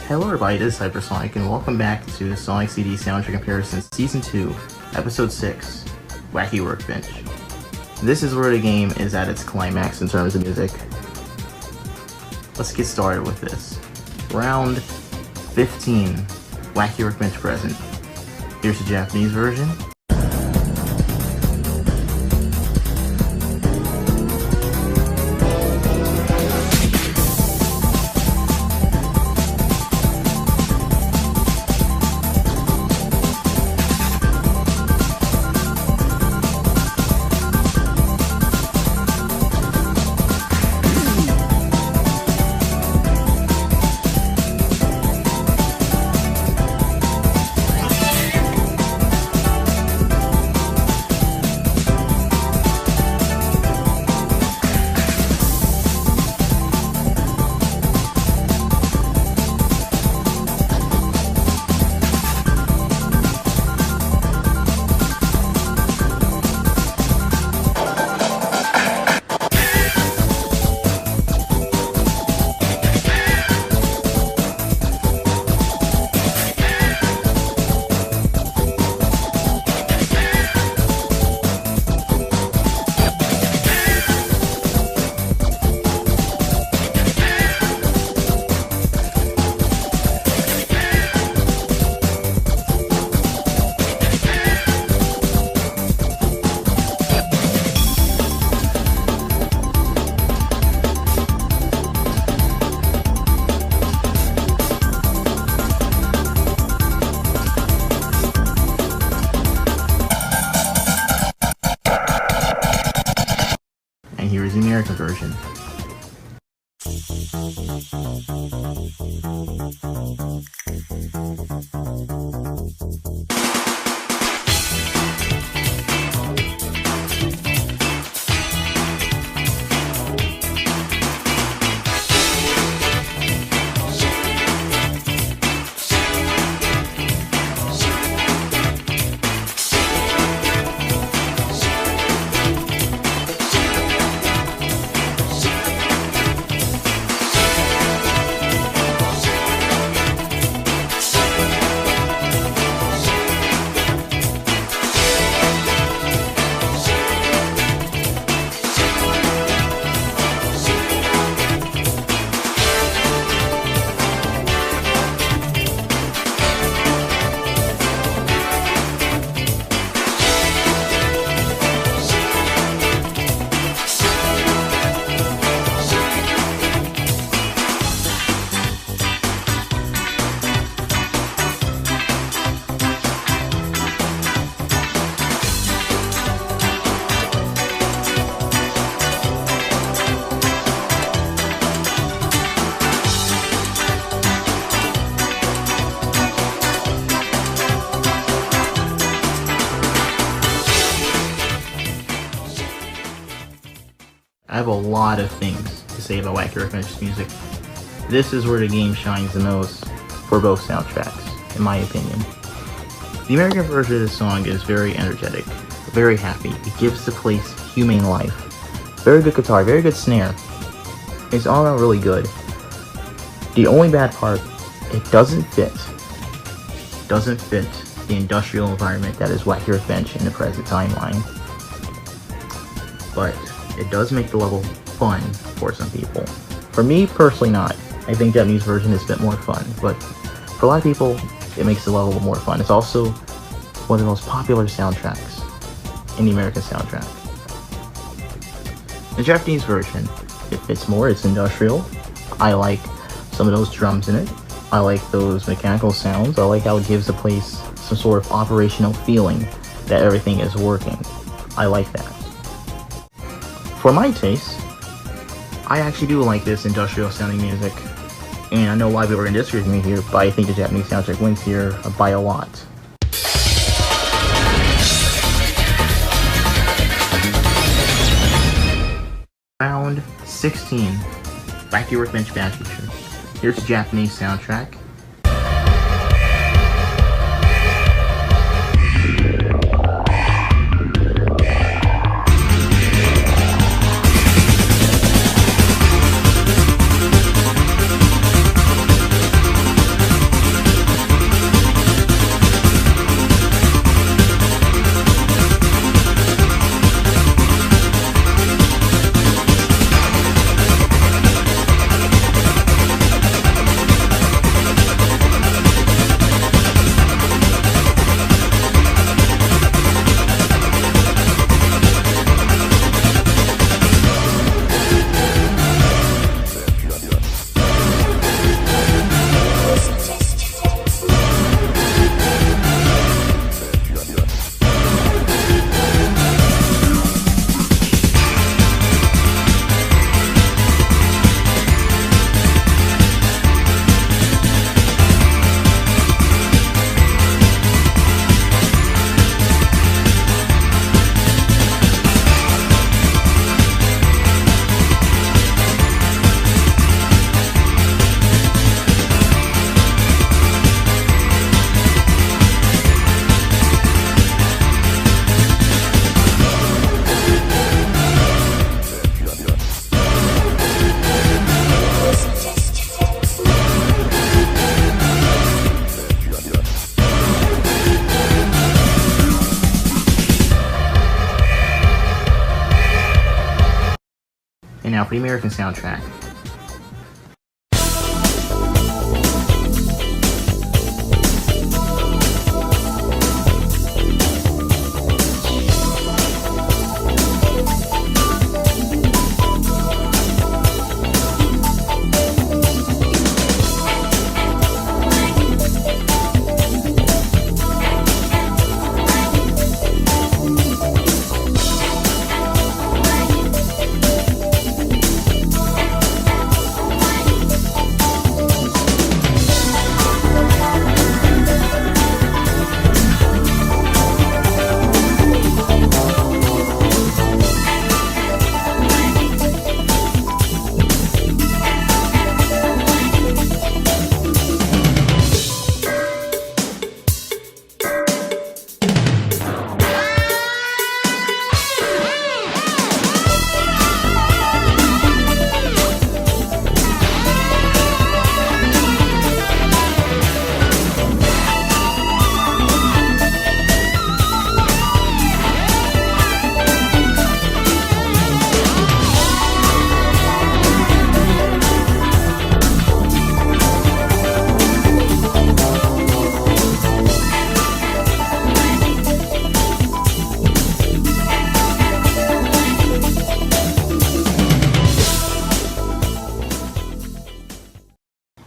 Hello everybody, this is Hypersonic, and welcome back to the Sonic CD Soundtrack Comparison Season 2, Episode 6, Wacky Workbench. This is where the game is at its climax in terms of music. Let's get started with this. Round 15, Wacky Workbench Present. Here's the Japanese version. And here is the American version. I have a lot of things to say about Wacky Workbench's music. This is where the game shines the most for both soundtracks, in my opinion. The American version of the song is very energetic, very happy. It gives the place humane life. Very good guitar, very good snare. It's all around really good. The only bad part, it doesn't fit the industrial environment that is Wacky Workbench in the present timeline. But it does make the level fun for some people. For me, personally not. I think Japanese version is a bit more fun, but for a lot of people, it makes the level more fun. It's also one of the most popular soundtracks in the American soundtrack. The Japanese version, it fits more, it's industrial. I like some of those drums in it. I like those mechanical sounds. I like how it gives the place some sort of operational feeling that everything is working. I like that. For my taste, I actually do like this industrial sounding music, and I know a lot of people are going to disagree with me here, but I think the Japanese soundtrack wins here by a lot. Round 16, Wacky Workbench Past JPN. Here's the Japanese soundtrack. now for the American soundtrack.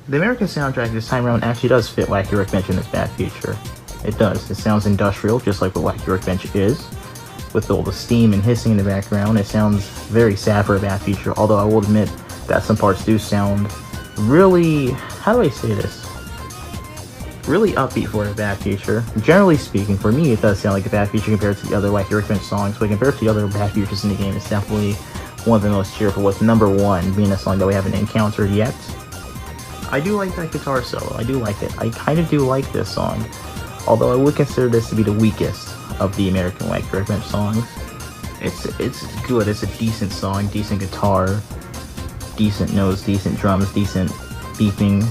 The American soundtrack this time around actually does fit Wacky Workbench in this bad feature. It does. It sounds industrial, just like what Wacky Workbench is. With all the steam and hissing in the background, it sounds very sad for a bad feature, although I will admit that some parts do sound really, how do I say this? Really upbeat for a bad feature. Generally speaking, for me, it does sound like a bad feature compared to the other Wacky Workbench songs, but compared to the other bad features in the game, it's definitely one of the most cheerful, with number one being a song that we haven't encountered yet. I do like that guitar solo, I do like it. I kind of do like this song, although I would consider this to be the weakest of the American Wacky Workbench songs. It's good, it's a decent song, decent guitar, decent notes, decent drums, decent beeping,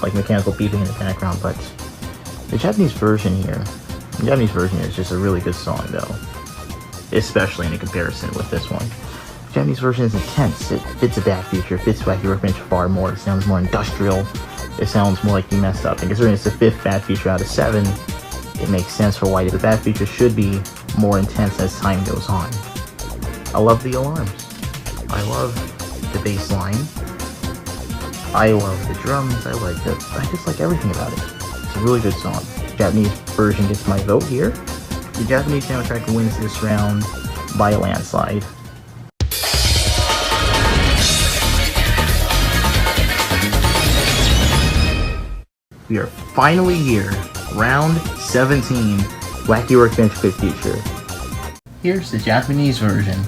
like mechanical beeping in the background, but the Japanese version here is just a really good song though, especially in comparison with this one. The Japanese version is intense, it fits a bad feature, it fits Wacky Workbench far more, it sounds more industrial, it sounds more like you messed up, and considering it's the 5th bad feature out of 7, it makes sense for why the bad feature should be more intense as time goes on. I love the alarms, I love the bass line, I love the drums, I just like everything about it. It's a really good song. The Japanese version gets my vote here. The Japanese soundtrack wins this round by a landslide. We are finally here. Round 17. Wacky Workbench Pit feature. Here's the Japanese version.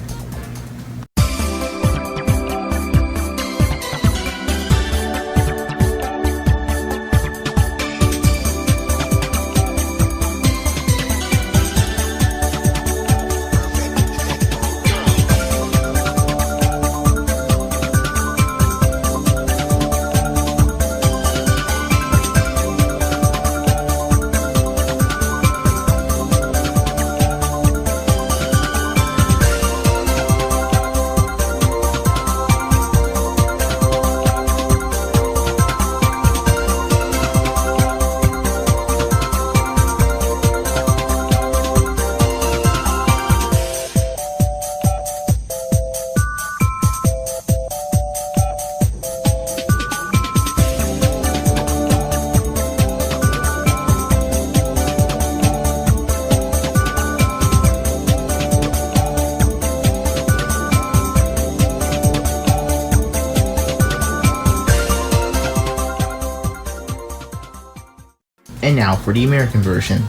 And now for the American version.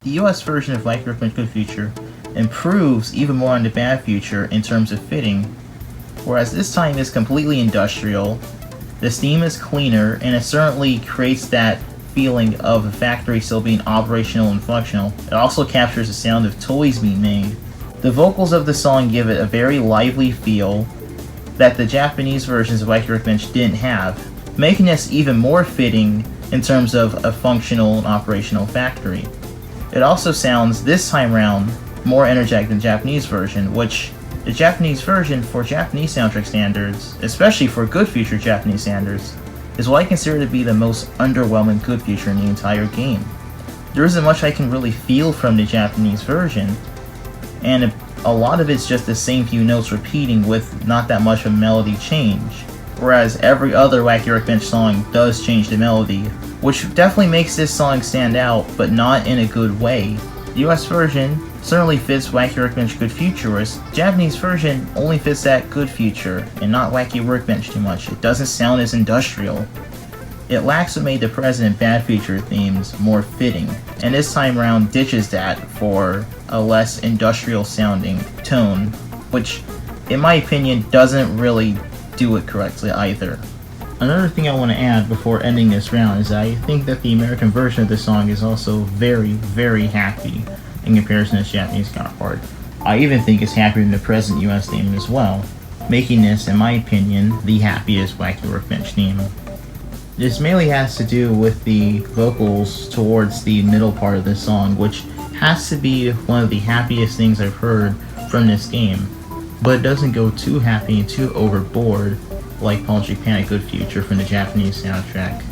The US version of Wacky Workbench Good Future improves even more on the Bad Future in terms of fitting, whereas this time is completely industrial. The steam is cleaner, and it certainly creates that feeling of a factory still being operational and functional. It also captures the sound of toys being made. The vocals of the song give it a very lively feel that the Japanese versions of Wacky Workbench didn't have, making this even more fitting in terms of a functional and operational factory. It also sounds, this time around, more energetic than the Japanese version, which the Japanese version, for Japanese soundtrack standards, especially for Good Future Japanese standards, is what I consider to be the most underwhelming Good Future in the entire game. There isn't much I can really feel from the Japanese version, and a lot of it's just the same few notes repeating with not that much of a melody change, whereas every other Wacky Workbench song does change the melody, which definitely makes this song stand out, but not in a good way. The US version certainly fits Wacky Workbench Good Future, whereas the Japanese version only fits that Good Future, and not Wacky Workbench too much. It doesn't sound as industrial. It lacks what made the present and Bad Future themes more fitting, and this time around ditches that for a less industrial sounding tone, which in my opinion doesn't really do it correctly either. Another thing I want to add before ending this round is that I think that the American version of this song is also very, very happy in comparison to its Japanese counterpart. I even think it's happier than the present US theme as well, making this, in my opinion, the happiest Wacky Workbench theme. This mainly has to do with the vocals towards the middle part of this song, which has to be one of the happiest things I've heard from this game, but it doesn't go too happy and too overboard like Paltry Panic Good Future from the Japanese soundtrack.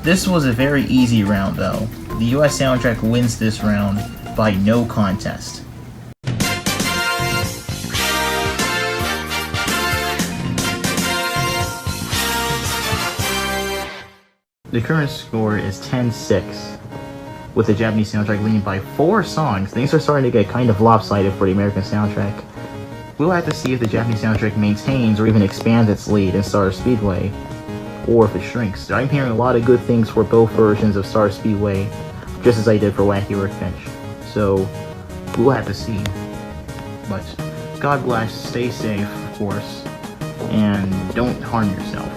This was a very easy round though. The US soundtrack wins this round by no contest. The current score is 10-6, with the Japanese soundtrack leading by 4 songs. Things are starting to get kind of lopsided for the American soundtrack. We'll have to see if the Japanese soundtrack maintains or even expands its lead in Star Speedway, or if it shrinks. I'm hearing a lot of good things for both versions of Star Speedway, just as I did for Wacky Workbench. So, we'll have to see. But, God bless, stay safe, of course, and don't harm yourself.